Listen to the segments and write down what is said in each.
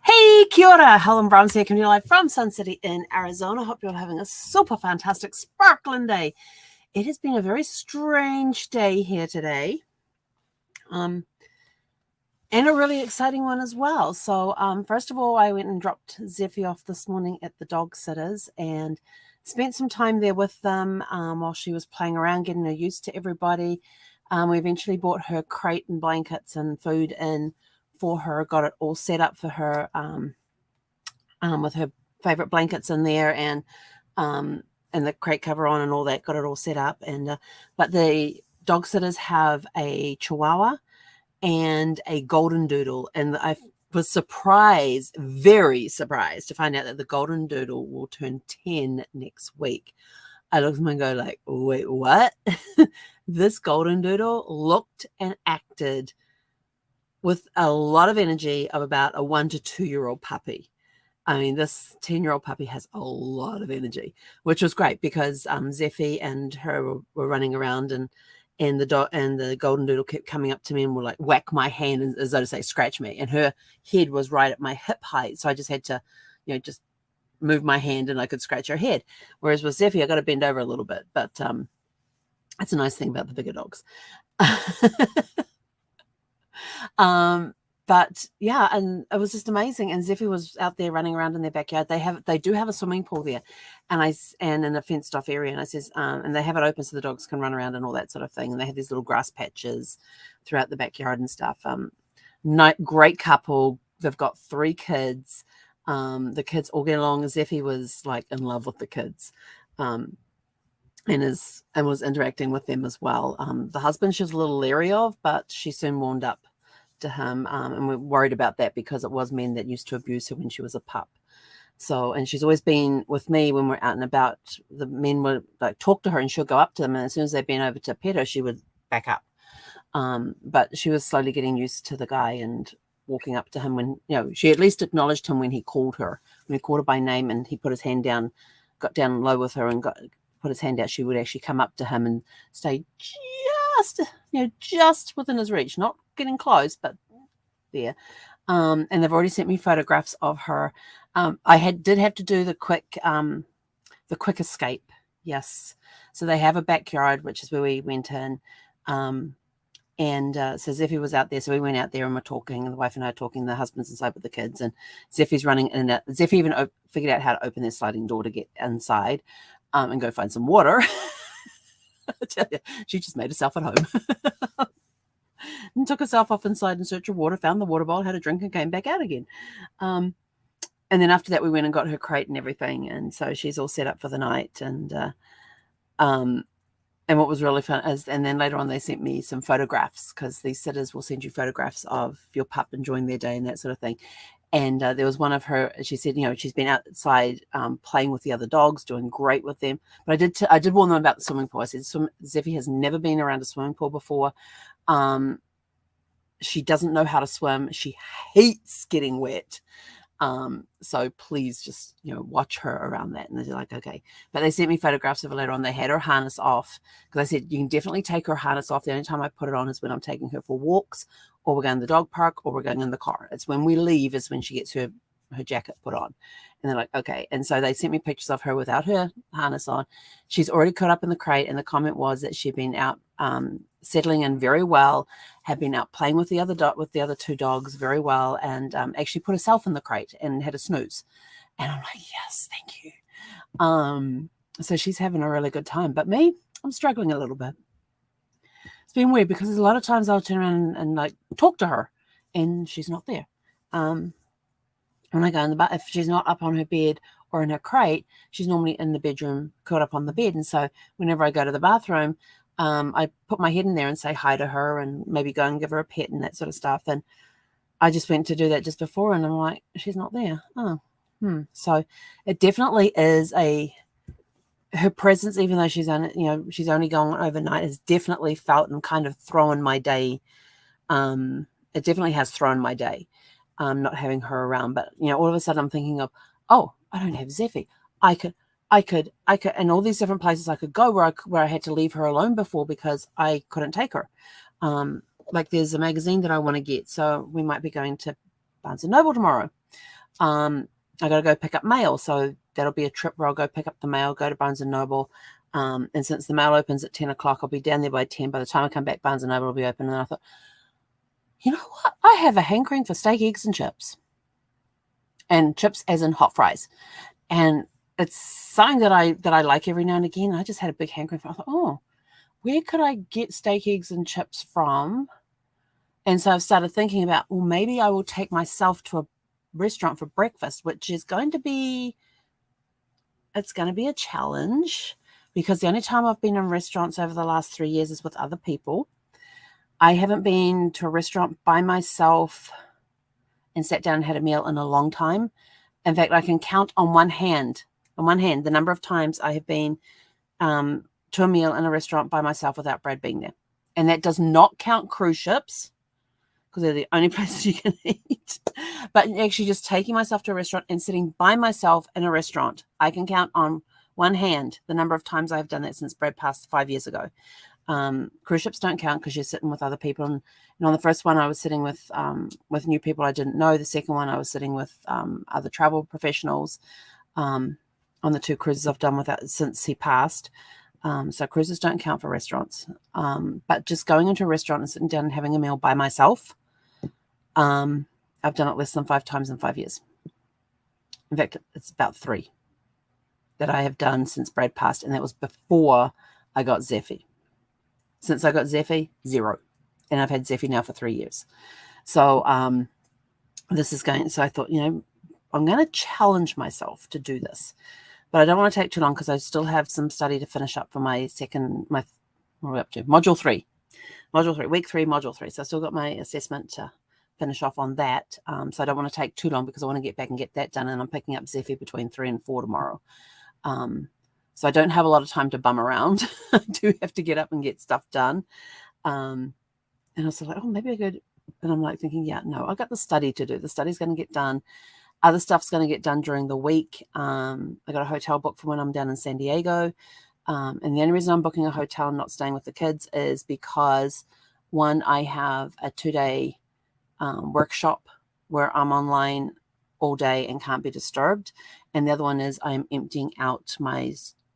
Hey, kia ora. Helen Brahms here, coming to you live from Sun City in Arizona. Hope you're having a super fantastic, sparkling day. It has been a very strange day here today, and a really exciting one as well. So, first of all, I went and dropped Zeffy off this morning at the dog sitters and spent some time there with them while she was playing around, getting her used to everybody. We eventually bought her crate and blankets and food in for her, got it all set up for her with her favorite blankets in there and the crate cover on and all that, got it all set up. And but the dog sitters have a Chihuahua and a golden doodle, and I was surprised, very surprised to find out that the golden doodle will turn 10 next week. I looked at him and go like, wait, what? This golden doodle looked and acted with a lot of energy of about a 1 to 2 year old puppy. I mean, this 10-year-old puppy has a lot of energy, which was great because Zeffy and her were running around, and the golden doodle kept coming up to me and would like whack my hand, and, as though to say, scratch me. And her head was right at my hip height, so I just had to, just move my hand and I could scratch her head. Whereas with Zeffy, I got to bend over a little bit, but that's a nice thing about the bigger dogs. But yeah, and it was just amazing. And Zeffy was out there running around in their backyard. They do have a swimming pool there, and in a fenced off area. And I says, and they have it open so the dogs can run around and all that sort of thing. And they have these little grass patches throughout the backyard and stuff. Great couple. They've got 3 kids. The kids all get along. Zeffy was like in love with the kids, and was interacting with them as well. The husband she was a little leery of, but she soon warmed up to him, and we're worried about that because it was men that used to abuse her when she was a pup. So, and she's always been with me when we're out and about. The men would like talk to her and she'll go up to them, and as soon as they'd been over to pet her, she would back up. But she was slowly getting used to the guy and walking up to him when, she at least acknowledged him when he called her. When he called her by name and he put his hand down, got down low with her and put his hand out, she would actually come up to him and stay just within his reach, not getting close, but there. And they've already sent me photographs of her. I did have to do the quick escape. Yes. So they have a backyard, which is where we went in. And so Zeffy was out there. So we went out there and we're talking, and the wife and I are talking, the husband's inside with the kids, and Zeffy's running in and out. Zeffy even figured out how to open their sliding door to get inside and go find some water. I tell you, she just made herself at home. And took herself off inside in search of water, found the water bowl, had a drink, and came back out again. And then after that, we went and got her crate and everything. And so she's all set up for the night. And what was really fun is, and then later on, they sent me some photographs, because these sitters will send you photographs of your pup enjoying their day and that sort of thing. And there was one of her, she said, she's been outside playing with the other dogs, doing great with them. But I did warn them about the swimming pool. I said, Zeffy has never been around a swimming pool before. She doesn't know how to swim. She hates getting wet. So please just, watch her around that. And they're like, okay. But they sent me photographs of her later on. They had her harness off, because I said, you can definitely take her harness off. The only time I put it on is when I'm taking her for walks, or we're going to the dog park, or we're going in the car. It's when we leave is when she gets her jacket put on. And they're like, okay. And so they sent me pictures of her without her harness on. She's already caught up in the crate. And the comment was that she'd been out settling in very well, had been out playing with the other 2 dogs very well, and actually put herself in the crate and had a snooze. And I'm like, yes, thank you. So she's having a really good time. But me, I'm struggling a little bit. It's been weird because there's a lot of times I'll turn around and like talk to her and she's not there. When I go in the bath, if she's not up on her bed or in her crate, she's normally in the bedroom, caught up on the bed. And so whenever I go to the bathroom, I put my head in there and say hi to her and maybe go and give her a pet and that sort of stuff. And I just went to do that just before, and I'm like, she's not there. So it definitely is her presence, even though she's only gone overnight, has definitely felt and kind of thrown my day. It definitely has thrown my day, not having her around. But all of a sudden I'm thinking of, oh, I don't have Zeffy. I could, and all these different places I could go where I had to leave her alone before because I couldn't take her. like there's a magazine that I want to get. So we might be going to Barnes & Noble tomorrow. I got to go pick up mail. So that'll be a trip where I'll go pick up the mail, go to Barnes & Noble. And since the mail opens at 10 o'clock, I'll be down there by 10. By the time I come back, Barnes & Noble will be open. And I thought, you know what? I have a hankering for steak, eggs, and chips. And chips as in hot fries. And it's something that I like every now and again. I just had a big hankering for. I thought, oh, where could I get steak, eggs, and chips from? And so I've started thinking about, well, maybe I will take myself to a restaurant for breakfast, which is going to be, it's going to be a challenge, because the only time I've been in restaurants over the last 3 years is with other people. I haven't been to a restaurant by myself and sat down and had a meal in a long time. In fact, I can count on one hand the number of times I have been to a meal in a restaurant by myself without Brad being there. And that does not count cruise ships, because they're the only places you can eat. But actually just taking myself to a restaurant and sitting by myself in a restaurant, I can count on one hand the number of times I've done that since Brad passed 5 years ago. Cruise ships don't count because you're sitting with other people. And on the first one, I was sitting with new people I didn't know. The second one, I was sitting with other travel professionals on the 2 cruises I've done with since he passed. So cruises don't count for restaurants. But just going into a restaurant and sitting down and having a meal by myself, I've done it less than 5 times in 5 years. In fact, it's about 3 that I have done since Brad passed, and that was before I got Zeffie. Since I got Zeffie, 0. And I've had Zeffie now for 3 years. So so I thought, I'm going to challenge myself to do this. But I don't want to take too long, because I still have some study to finish up for what are we up to? Module 3, week 3, module 3. So I still got my assessment to finish off on that. So I don't want to take too long, because I want to get back and get that done. And I'm picking up Zeffie between 3 and 4 tomorrow. So I don't have a lot of time to bum around. I do have to get up and get stuff done. And I was like, oh, maybe I could. And I'm like thinking, yeah, no, I got the study to do. The study's going to get done. Other stuff's going to get done during the week. I got a hotel booked for when I'm down in San Diego. And the only reason I'm booking a hotel and not staying with the kids is because, one, I have a 2-day workshop where I'm online all day and can't be disturbed. And the other one is I'm emptying out my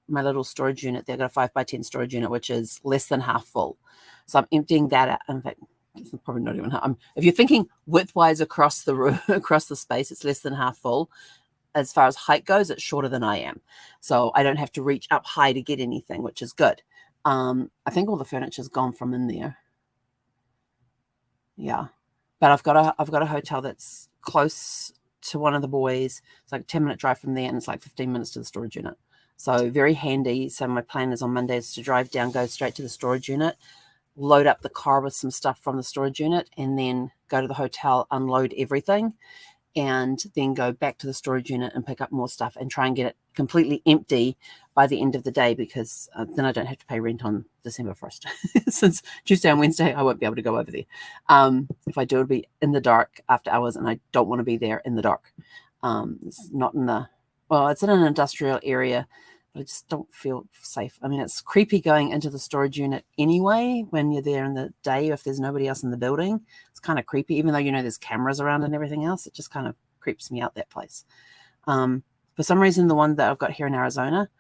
little storage unit. They've got a 5x10 storage unit, which is less than half full. So I'm emptying that out. In fact, it's probably not even half. If you're thinking widthwise across the room, across the space, it's less than half full. As far as height goes, it's shorter than I am. So I don't have to reach up high to get anything, which is good. I think all the furniture's gone from in there. Yeah. But I've got a hotel that's close to one of the boys. It's like a 10-minute drive from there, and it's like 15 minutes to the storage unit. So very handy. So my plan is on Mondays to drive down, go straight to the storage unit, load up the car with some stuff from the storage unit, and then go to the hotel, unload everything, and then go back to the storage unit and pick up more stuff and try and get it completely empty by the end of the day, because then I don't have to pay rent on December 1st. Since Tuesday and Wednesday, I won't be able to go over there. If I do, it'll be in the dark after hours, and I don't want to be there in the dark. It's not it's in an industrial area, but I just don't feel safe. I mean, it's creepy going into the storage unit anyway when you're there in the day, if there's nobody else in the building. It's kind of creepy, even though there's cameras around and everything else. It just kind of creeps me out, that place. For some reason, the one that I've got here in Arizona,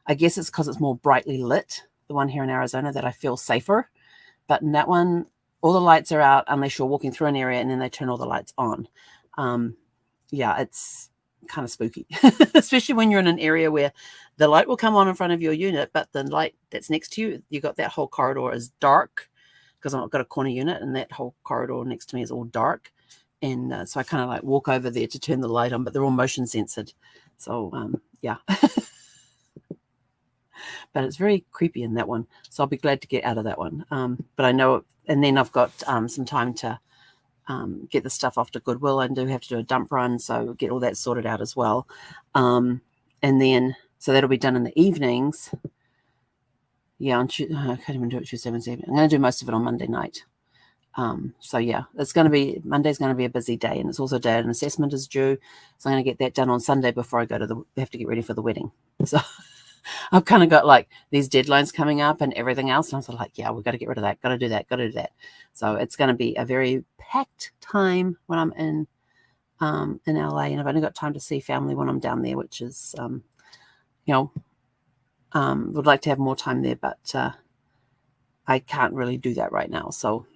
I guess it's because it's more brightly lit, the one here in Arizona, that I feel safer. But in that one, all the lights are out unless you're walking through an area, and then they turn all the lights on. It's kind of spooky, especially when you're in an area where the light will come on in front of your unit, but the light that's next to you got that whole corridor is dark, because I've got a corner unit, and that whole corridor next to me is all dark. And so I kind of like walk over there to turn the light on, but they're all motion censored. So, yeah. But it's very creepy in that one. So I'll be glad to get out of that one. But I know, and then I've got some time to get the stuff off to Goodwill. I do have to do a dump run, so get all that sorted out as well. And then, so that'll be done in the evenings. Yeah, I can't even do it Tuesday, Wednesday evening. I'm going to do most of it on Monday night. So yeah, Monday's going to be a busy day, and it's also a day an assessment is due. So I'm going to get that done on Sunday before I have to get ready for the wedding. So I've kind of got like these deadlines coming up and everything else. And I was like, yeah, we've got to get rid of that. Got to do that. Got to do that. So it's going to be a very packed time when I'm in LA, and I've only got time to see family when I'm down there, which is, would like to have more time there, but I can't really do that right now. So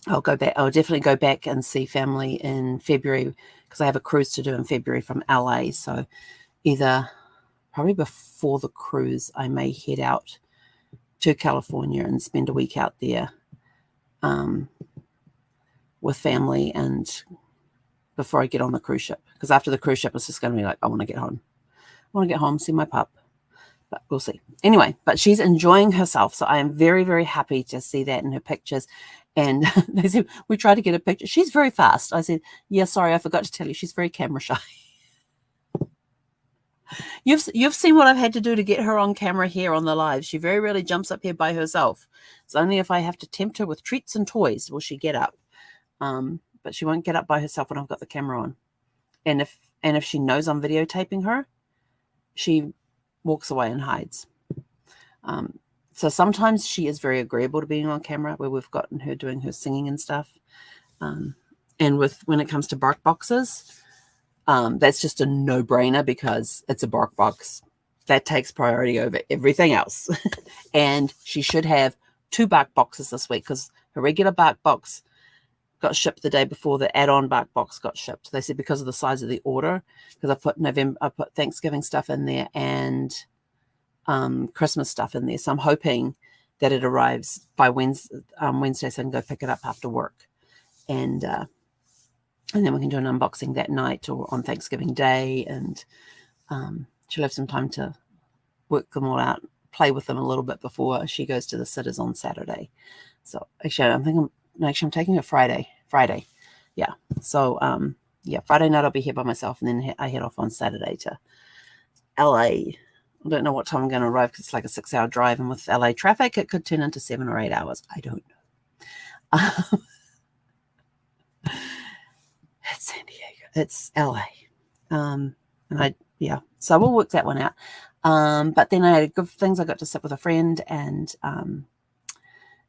I'll go back. I'll definitely go back and see family in February because I have a cruise to do in February from LA. So either probably before the cruise, I may head out to California and spend a week out there with family, and before I get on the cruise ship, because after the cruise ship, it's just going to be like, I want to get home. I want to get home, see my pup, but we'll see. Anyway, but she's enjoying herself. So I am very, very happy to see that in her pictures. And they said, we tried to get a picture. She's very fast. I said, yeah, sorry, I forgot to tell you. She's very camera shy. You've seen what I've had to do to get her on camera here on the live. She very rarely jumps up here by herself. It's only if I have to tempt her with treats and toys will she get up. But she won't get up by herself when I've got the camera on. And if she knows I'm videotaping her, she walks away and hides. So sometimes she is very agreeable to being on camera, where we've gotten her doing her singing and stuff. And when it comes to bark boxes, that's just a no-brainer because it's a bark box. That takes priority over everything else. And she should have 2 bark boxes this week because her regular bark box got shipped the day before the add-on bark box got shipped. They said because of the size of the order, because I put Thanksgiving stuff in there and Christmas stuff in there. So I'm hoping that it arrives by Wednesday, so I can go pick it up after work. And then we can do an unboxing that night or on Thanksgiving Day. And she'll have some time to work them all out, play with them a little bit before she goes to the sitters on Saturday. So actually, I'm taking it Friday. Yeah. So, Friday night I'll be here by myself, and then I head off on Saturday to LA. I don't know what time I'm going to arrive because it's like a 6-hour drive, and with LA traffic, it could turn into 7 or 8 hours. I don't know. It's San Diego. It's LA. So we'll work that one out. But then I had good things. I got to sit with a friend, and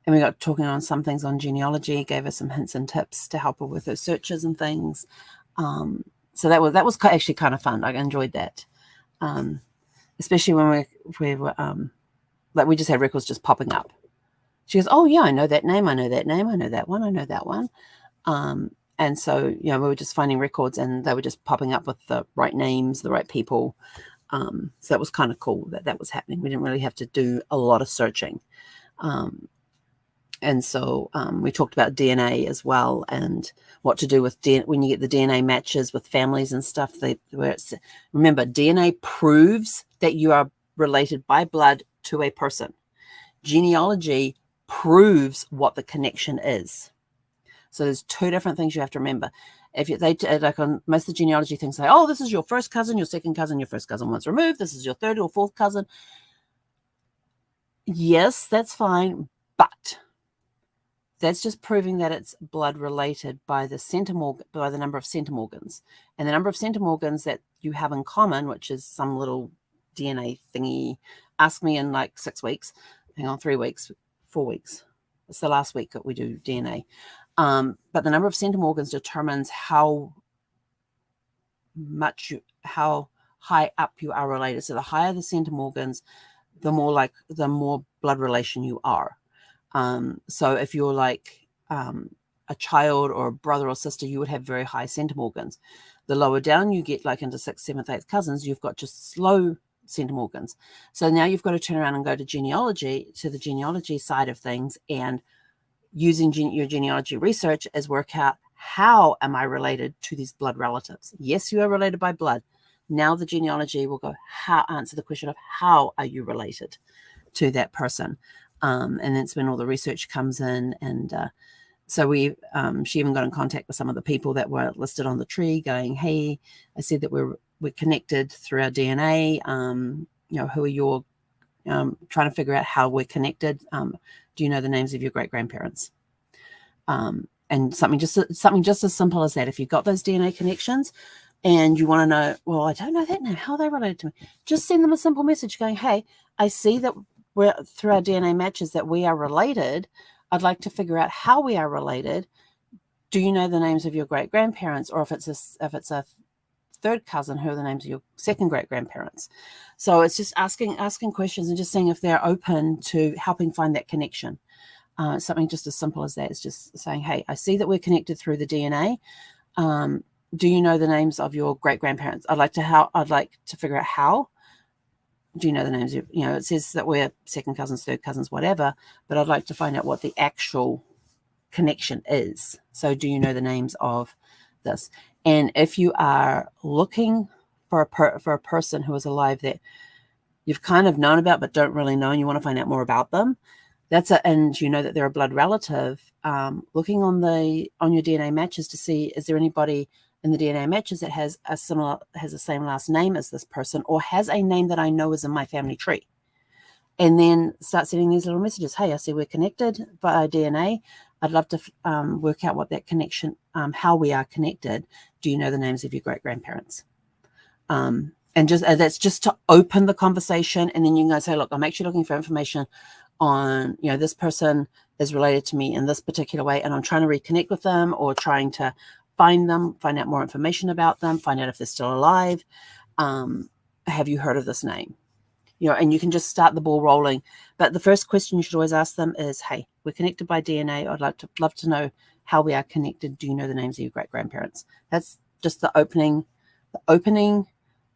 we got talking on some things on genealogy, gave her some hints and tips to help her with her searches and things. So that was actually kind of fun. I enjoyed that. Especially when we were like we just had records just popping up. She goes, oh yeah, I know that name. I know that name. I know that one. I know that one. And so, we were just finding records, and they were just popping up with the right names, the right people. So that was kind of cool that was happening. We didn't really have to do a lot of searching. And so we talked about DNA as well, and what to do with when you get the DNA matches with families and stuff. Remember, DNA proves that you are related by blood to a person. Genealogy proves what the connection is. So there's 2 different things you have to remember. If they like on most of the genealogy things say, oh, this is your first cousin, your second cousin, your first cousin once removed. This is your third or fourth cousin. Yes, that's fine, but that's just proving that it's blood related by the number of centimorgans, and the number of centimorgans that you have in common, which is some little DNA thingy. Ask me in like 6 weeks. Hang on, 3 weeks, 4 weeks. It's the last week that we do DNA. But the number of centimorgans determines how high up you are related. So the higher the centimorgans, the more blood relation you are. So if you're like a child or a brother or sister, you would have very high centimorgans. The lower down you get, like into 6th, 7th, 8th cousins, you've got just low centimorgans. So now you've got to turn around and go to the genealogy side of things, and using your genealogy research as work out, how am I related to these blood relatives? Yes, you are related by blood. Now the genealogy will answer the question of how are you related to that person? And that's when all the research comes in. And so she even got in contact with some of the people that were listed on the tree going, hey, I said that we're connected through our DNA. Who are your, trying to figure out how we're connected. Do you know the names of your great-grandparents? And something just as simple as that. If you've got those DNA connections and you want to know, well, I don't know that name. How are they related to me? Just send them a simple message going, hey, I see that we're through our DNA matches that we are related. I'd like to figure out how we are related. Do you know the names of your great grandparents? Or if it's a third cousin, who are the names of your second great grandparents? So it's just asking questions and just seeing if they're open to helping find that connection. Something just as simple as that. It's just saying, hey, I see that we're connected through the DNA. Do you know the names of your great grandparents? I'd like to figure out how. Do you know the names of, it says that we're second cousins, third cousins, whatever, but I'd like to find out what the actual connection is. So do you know the names of this? And if you are looking for a person who is alive that you've kind of known about but don't really know, and you want to find out more about them, and you know that they're a blood relative, looking on your DNA matches to see, is there anybody in the DNA matches that has the same last name as this person, or has a name that I know is in my family tree. And then start sending these little messages. Hey, I see we're connected by DNA. I'd love to work out what that connection, how we are connected. Do you know the names of your great grandparents? And that's just to open the conversation. And then you can go say, look, I'm actually looking for information on, this person is related to me in this particular way, and I'm trying to reconnect with them, or trying to find out more information about them, find out if they're still alive. Have you heard of this name? And you can just start the ball rolling. But the first question you should always ask them is, hey, we're connected by DNA. I'd love to know how we are connected. Do you know the names of your great grandparents? That's just the opening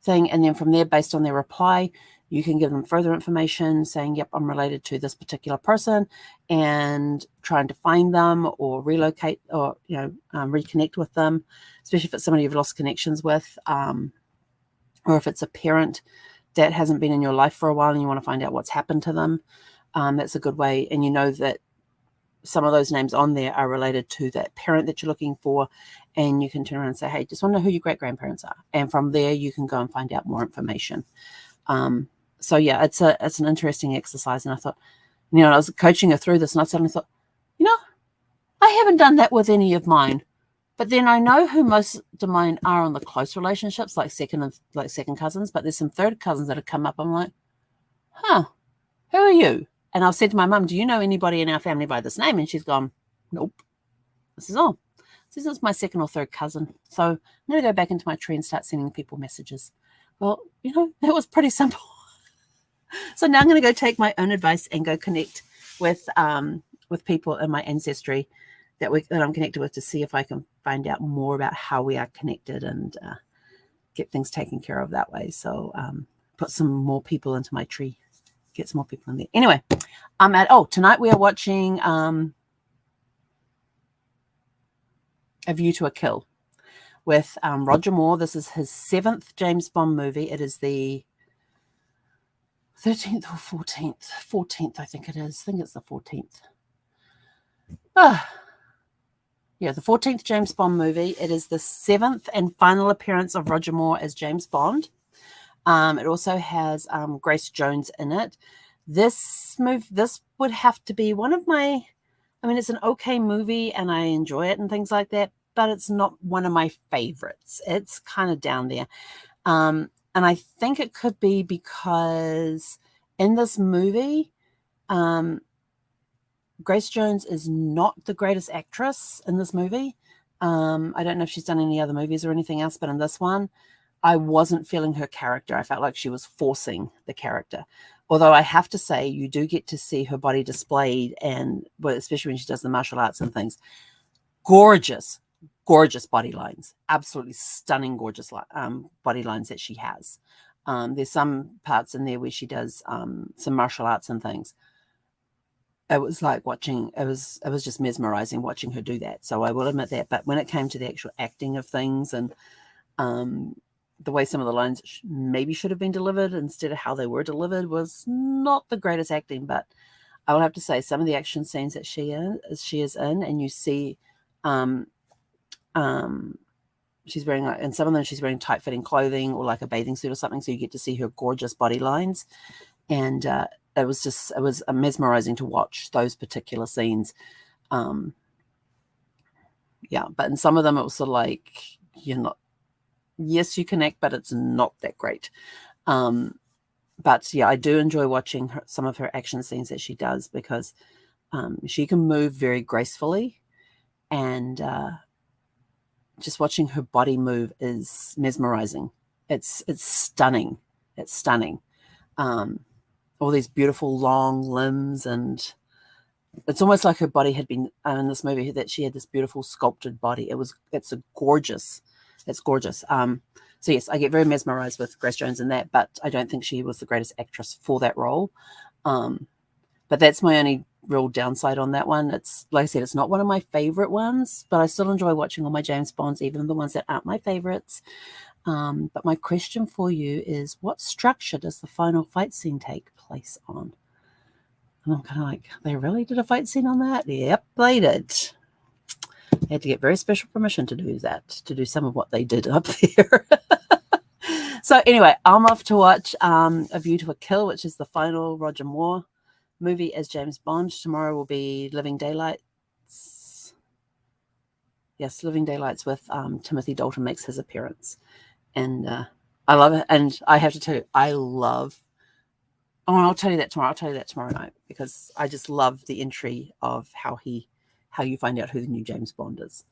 thing. And then from there, based on their reply, you can give them further information saying, yep, I'm related to this particular person, and trying to find them or relocate or, reconnect with them, especially if it's somebody you've lost connections with, or if it's a parent that hasn't been in your life for a while and you want to find out what's happened to them. That's a good way. And you know that some of those names on there are related to that parent that you're looking for, and you can turn around and say, hey, just want to know who your great grandparents are. And from there, you can go and find out more information. So yeah, it's an interesting exercise. And I thought, I was coaching her through this, and I suddenly thought, I haven't done that with any of mine. But then I know who most of mine are on the close relationships, like second cousins. But there's some third cousins that have come up. I'm like, who are you? And I've said to my mum, do you know anybody in our family by this name? And she's gone, nope. This is all. This is my second or third cousin. So I'm going to go back into my tree and start sending people messages. Well, that was pretty simple. So now I'm going to go take my own advice and go connect with people in my ancestry that I'm connected with, to see if I can find out more about how we are connected and get things taken care of that way. So put some more people into my tree, get some more people in there. Anyway, tonight we are watching A View to a Kill with Roger Moore. This is his 7th James Bond movie. It is the 13th or 14th? 14th, I think it is. I think it's the 14th. Yeah, the 14th James Bond movie. It is the 7th and final appearance of Roger Moore as James Bond. It also has Grace Jones in it. This would have to be one of my, it's an okay movie and I enjoy it and things like that, but it's not one of my favorites. It's kind of down there. And I think it could be because in this movie, Grace Jones is not the greatest actress in this movie. I don't know if she's done any other movies or anything else, but in this one, I wasn't feeling her character. I felt like she was forcing the character. Although I have to say, you do get to see her body displayed, and especially when she does the martial arts and things. Gorgeous, gorgeous body lines. Absolutely stunning, gorgeous body lines that she has. There's some parts in there where she does some martial arts and things. It was like watching, it was just mesmerizing watching her do that. So I will admit that. But when it came to the actual acting of things and the way some of the lines maybe should have been delivered instead of how they were delivered was not the greatest acting. But I will have to say, some of the action scenes that she is in, and you see she's wearing, and some of them she's wearing tight-fitting clothing or like a bathing suit or something, so you get to see her gorgeous body lines. And it was mesmerizing to watch those particular scenes. Yeah, but in some of them it was sort of like, you're not yes, you connect, but it's not that great. But yeah, I do enjoy watching some of her action scenes that she does, because she can move very gracefully, and just watching her body move is mesmerizing. It's stunning. It's stunning. All these beautiful long limbs, and it's almost like her body had been in this movie, that she had this beautiful sculpted body. It's gorgeous. It's gorgeous. So yes, I get very mesmerized with Grace Jones in that, but I don't think she was the greatest actress for that role. But that's my only real downside on that one. It's like I said, it's not one of my favorite ones, but I still enjoy watching all my James Bonds, even the ones that aren't my favorites. But my question for you is, what structure does the final fight scene take place on? And I'm kind of like, they really did a fight scene on that? Yep, they did. They had to get very special permission to do that, to do some of what they did up there. So anyway, I'm off to watch A View to a Kill, which is the final Roger Moore movie as James Bond. Tomorrow will be Living Daylights. Yes, Living Daylights with Timothy Dalton makes his appearance. And I love it. And I have to tell you, I'll tell you that tomorrow. I'll tell you that tomorrow night, because I just love the entry of how you find out who the new James Bond is.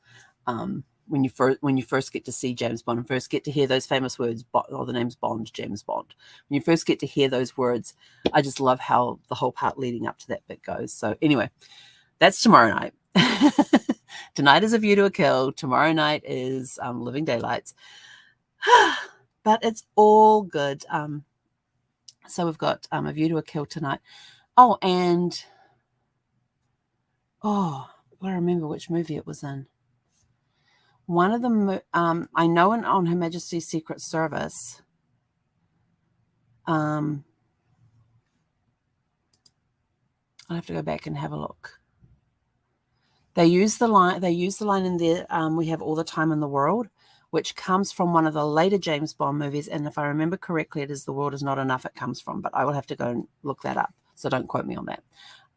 When you first get to see James Bond and first get to hear those famous words, or the name's Bond, James Bond. When you first get to hear those words, I just love how the whole part leading up to that bit goes. So anyway, that's tomorrow night. Tonight is A View to a Kill. Tomorrow night is Living Daylights. But it's all good. So we've got A View to a Kill tonight. Oh, and I remember which movie it was in. One of them, I know, on Her Majesty's Secret Service. I'll have to go back and have a look. They use the line in there, we have all the time in the world, which comes from one of the later James Bond movies. And if I remember correctly, it is The World Is Not Enough it comes from, but I will have to go and look that up. So don't quote me on that.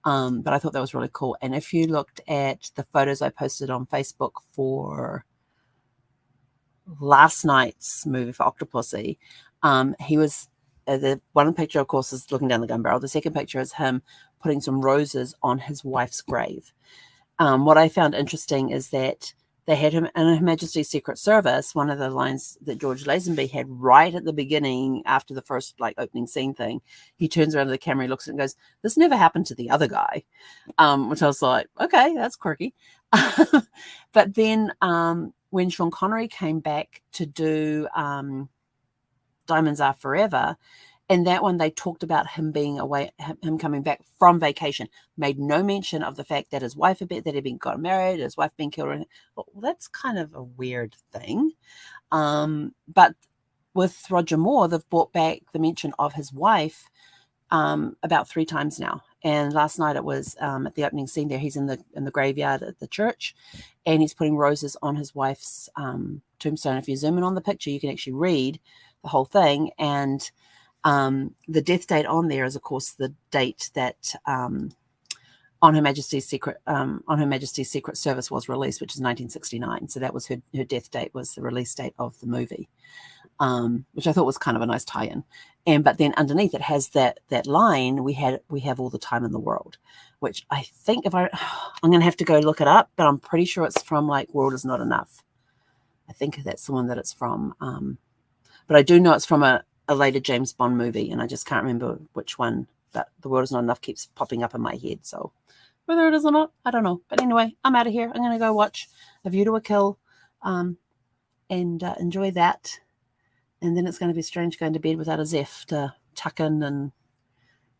But I thought that was really cool. And if you looked at the photos I posted on Facebook for last night's movie for Octopussy, he was, the one picture, of course, is looking down the gun barrel. The second picture is him putting some roses on his wife's grave. What I found interesting is that they had him in Her Majesty's Secret Service. One of the lines that George Lazenby had right at the beginning, after the first opening scene thing, he turns around to the camera, he looks at it and goes, "This never happened to the other guy," which I was like, okay, that's quirky. But then when Sean Connery came back to do Diamonds Are Forever, in that one, they talked about him being away, him coming back from vacation, made no mention of the fact that his wife that he'd got married, his wife being killed. Well, that's kind of a weird thing. But with Roger Moore, they've brought back the mention of his wife about 3 times now. And last night it was at the opening scene there. He's in the graveyard at the church, and he's putting roses on his wife's tombstone. If you zoom in on the picture, you can actually read the whole thing. And the death date on there is, of course, the date that on Her Majesty's Secret Service was released, which is 1969. So that was her death date, was the release date of the movie, which I thought was kind of a nice tie-in. But then underneath it has that line, we have all the time in the world, which I think I'm going to have to go look it up, but I'm pretty sure it's from World Is Not Enough. I think that's the one that it's from. But I do know it's from a later James Bond movie, and I just can't remember which one, but The World Is Not Enough keeps popping up in my head. So whether it is or not, I don't know. But anyway, I'm out of here. I'm going to go watch A View to a Kill and enjoy that. And then it's going to be strange going to bed without a Zeph to tuck in. And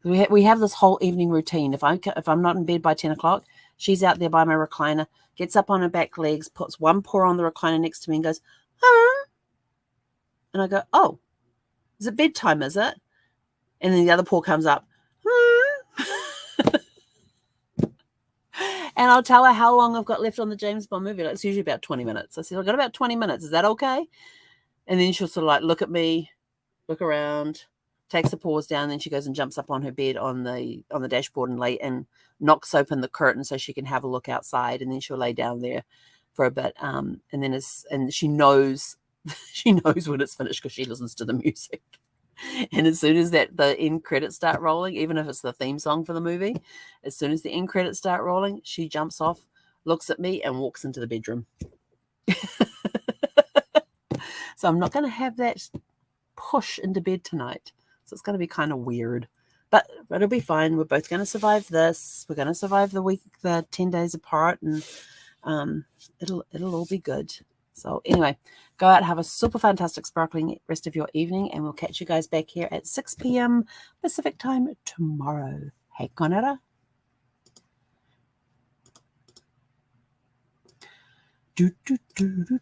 we have this whole evening routine. If I'm not in bed by 10 o'clock, she's out there by my recliner, gets up on her back legs, puts one paw on the recliner next to me and goes, "Huh?" And I go, "Oh, is it bedtime, is it?" And then the other paw comes up. And I'll tell her how long I've got left on the James Bond movie. It's usually about 20 minutes. I said, "I've got about 20 minutes. Is that okay?" And then she'll sort of look at me, look around, takes the paws down, then she goes and jumps up on her bed on the dashboard and knocks open the curtain so she can have a look outside. And then she'll lay down there for a bit. And she knows She knows when it's finished because she listens to the music. And as soon as the end credits start rolling, even if it's the theme song for the movie, as soon as the end credits start rolling, she jumps off, looks at me, and walks into the bedroom. So I'm not going to have that push into bed tonight. So it's going to be kind of weird. But it'll be fine. We're both going to survive this. We're going to survive the week, the 10 days apart, and it'll all be good. So anyway, go out, have a super fantastic sparkling rest of your evening, and we'll catch you guys back here at 6 p.m. Pacific time tomorrow. Hei konera. Do, do, do, do, do.